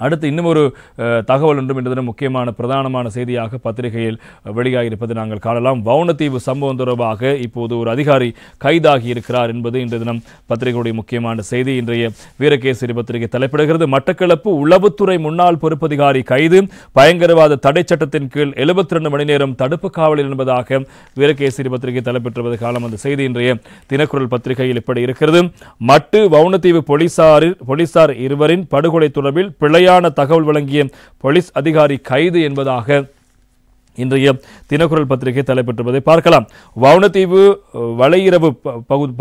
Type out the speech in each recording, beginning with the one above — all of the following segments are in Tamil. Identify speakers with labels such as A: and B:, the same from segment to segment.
A: அடுத்து இன்னும் ஒரு தகவல் ஒன்றும் இன்றைய முக்கியமான பிரதானமான செய்தியாக பத்திரிகையில் வெளியாகியிருப்பது நாங்கள் காணலாம். வவுணதீவு சம்பவம் தொடர்பாக இப்போது ஒரு அதிகாரி கைதாகி இருக்கிறார் என்பது இன்றைய தினம் பத்திரிகையுடைய முக்கியமான செய்தி. இன்றைய வீரகேசரி பத்திரிகை தலைப்பிடுகிறது. மட்டக்களப்பு உளவுத்துறை முன்னாள் பொறுப்பதிகாரி கைது, பயங்கரவாத தடை சட்டத்தின் கீழ் 72 மணி நேரம் தடுப்பு காவலில் என்பதாக வீரகேசரி பத்திரிகை தலைப்பெற்றுவது காலம். அந்த செய்தி இன்றைய தினக்குரல் பத்திரிகையில் இப்படி இருக்கிறது. மட்டு வவுணதீவு போலீசார் இருவரின் படுகொலை தொடர்பில் பிழையான தகவல் வழங்கிய போலீஸ் அதிகாரி கைது என்பதாக இன்றைய தினக்குரல் பத்திரிகை தலைப்பெற்றுவதை பார்க்கலாம். வவுணதீவு வளையிரவு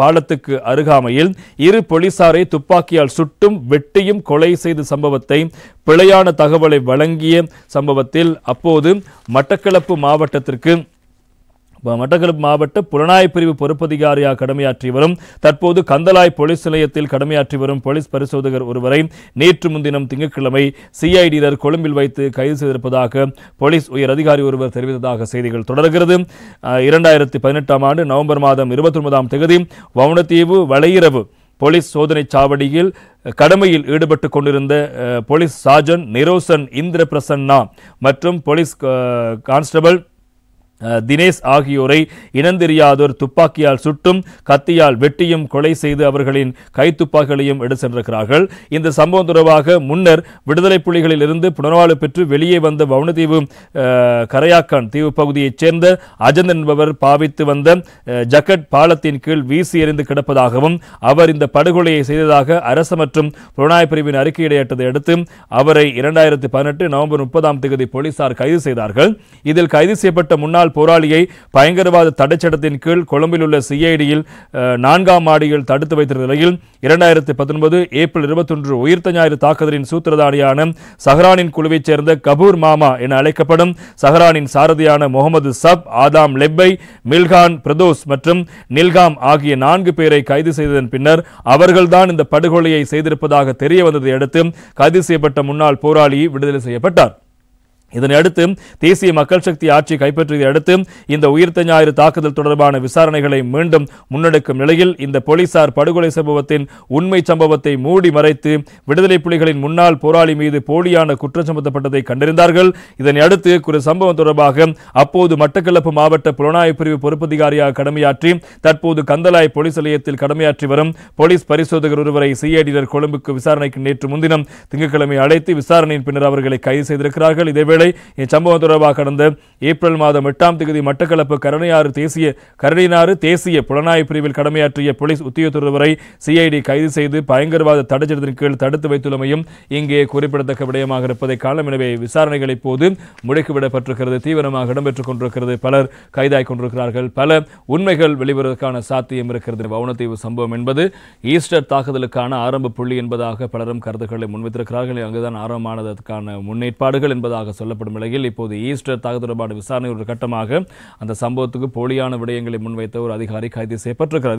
A: பாலத்துக்கு அருகாமையில் 2 போலீசாரை துப்பாக்கியால் சுட்டும் வெட்டியும் கொலை செய்த சம்பவத்தை பிழையான தகவலை வழங்கிய சம்பவத்தில் அப்போது மட்டக்களப்பு மாவட்ட புலனாய்வு பிரிவு பொறுப்பதிகாரியாக கடமையாற்றி வரும், தற்போது கந்தலாய் போலீஸ் நிலையத்தில் கடமையாற்றி வரும் போலீஸ் பரிசோதகர் ஒருவரை நேற்று முன்தினம் திங்கட்கிழமை சிஐடியினர் கொழும்பில் வைத்து கைது செய்திருப்பதாக போலீஸ் உயர் அதிகாரி ஒருவர் தெரிவித்ததாக செய்திகள் தொடர்கிறது. 2018 ஆண்டு நவம்பர் மாதம் 29ஆம் தேதி வவுணதீவு வளையிரவு போலீஸ் சோதனை சாவடியில் கடமையில் ஈடுபட்டுக் கொண்டிருந்த போலீஸ் சார்ஜன் நிரோசன் இந்திர பிரசன்னா மற்றும் போலீஸ் கான்ஸ்டபிள் தினேஷ் ஆகியோரை இனந்தெரியாதோர் துப்பாக்கியால் சுட்டும் கத்தியால் வெட்டியும் கொலை செய்து அவர்களின் கைத்துப்பாக்கிகளையும் எடுத்து சென்றிருக்கிறார்கள். இந்த சம்பவம் தொடர்பாக முன்னர் விடுதலை புலிகளில் இருந்து புனர்வாழ்வு பெற்று வெளியே வந்த வவுணதீவு கரையாக்கான் தீவு பகுதியைச் சேர்ந்த அஜந்த் என்பவர் பாவித்து வந்த ஜக்கட் பாலத்தின் கீழ் வீசி எறிந்து கிடப்பதாகவும் அவர் இந்த படுகொலையை செய்ததாக அரசு மற்றும் புலனாய்வு பிரிவின் அறிக்கையிடப்பட்டதை அடுத்து அவரை 2018 நவம்பர் 30ஆம் தேதி போலீசார் கைது செய்தார்கள். இதில் கைது செய்யப்பட்ட முன்னாள் போராளியை பயங்கரவாத தடைச்சட்டத்தின் கீழ் கொழும்பில் உள்ள சிஐடியில் 4ஆம் மாடியில் தடுத்து வைத்திருந்த நிலையில் 2019 ஏப்ரல் 21 உயிர்த்த ஞாயிறு தாக்குதலின் சூத்திரதாரியான சஹரானின் குழுவைச் சேர்ந்த கபூர் மாமா என அழைக்கப்படும் சஹரானின் சாரதியான முகமது சப், ஆதாம் லெப்பை, மில்கான் பிரதோஸ் மற்றும் நில்காம் ஆகிய 4 பேரை கைது செய்ததன் பின்னர் அவர்கள்தான் இந்த படுகொலையை செய்திருப்பதாக தெரிய வந்ததை அடுத்து கைது செய்யப்பட்ட முன்னாள் போராளி விடுதலை செய்யப்பட்டார். இதனை அடுத்து தேசிய மக்கள் சக்தி ஆட்சி கைப்பற்றியதை அடுத்து இந்த உயிர்த்த ஞாயிறு தாக்குதல் தொடர்பான விசாரணைகளை மீண்டும் முன்னெடுக்கும் நிலையில் இந்த போலீசார் படுகொலை சம்பவத்தின் உண்மை சம்பவத்தை மூடி மறைத்து விடுதலை புலிகளின் முன்னாள் போராளி மீது போலியான குற்றம் சுமத்தப்பட்டதை கண்டறிந்தார்கள். இதனை அடுத்து குறித்த சம்பவம் தொடர்பாக அப்போது மட்டக்களப்பு மாவட்ட புலனாய்வு பிரிவு பொறுப்பதிகாரியாக கடமையாற்றி தற்போது கந்தலாய் போலீஸ் நிலையத்தில் கடமையாற்றி வரும் போலீஸ் பரிசோதகர் ஒருவரை சிஐடியினர் கொழும்புக்கு விசாரணைக்கு நேற்று முன்தினம் திங்கட்கிழமை அழைத்து விசாரணையின் பின்னர் அவர்களை கைது செய்திருக்கிறார்கள். இதேவேளை இச்சம்பவம் தொடர்பாக கடந்த ஏப்ரல் மாதம் 8ஆம் தேதி மட்டக்களப்பு கரணியாறு தேசிய புலனாய்வு பிரிவில் கடமையாற்றிய போலீஸ் உத்தியோகத்தர் ஒருவரை சிஐடி கைது செய்து பயங்கரவாத தடைச்சட்டத்தின் கீழ் தடுத்து வைத்துள்ளமையும் இங்கே குறிப்பிடத்தக்க விடயமாக இருப்பதை காலம். எனவே விசாரணைகள் இப்போது முடுக்கிவிடப்பட்டிருக்கிறது, தீவிரமாக இடம்பெற்றுக் கொண்டிருக்கிறது, பலர் கைதாய் கொண்டிருக்கிறார்கள், பல உண்மைகள் வெளிவருவதற்கான சாத்தியம் இருக்கிறது. வவுணதீவு சம்பவம் என்பது ஈஸ்டர் தாக்குதலுக்கான ஆரம்ப புள்ளி என்பதாக பலரும் கருத்துக்களை முன்வைத்திருக்கிறார்கள். அங்குதான் ஆரம்பமானதற்கான முன்னேற்பாடுகள் என்பதாக சொல்லப்படும் நிலையில் இப்போது ஈஸ்டர் தாக்குதல் தொடர்பான விசாரணை ஒரு கட்டமாக அந்த சம்பவத்துக்கு போலியான விடயங்களை முன்வைத்த ஒரு அதிகாரி கைது செய்யப்பட்டிருக்கிறார்.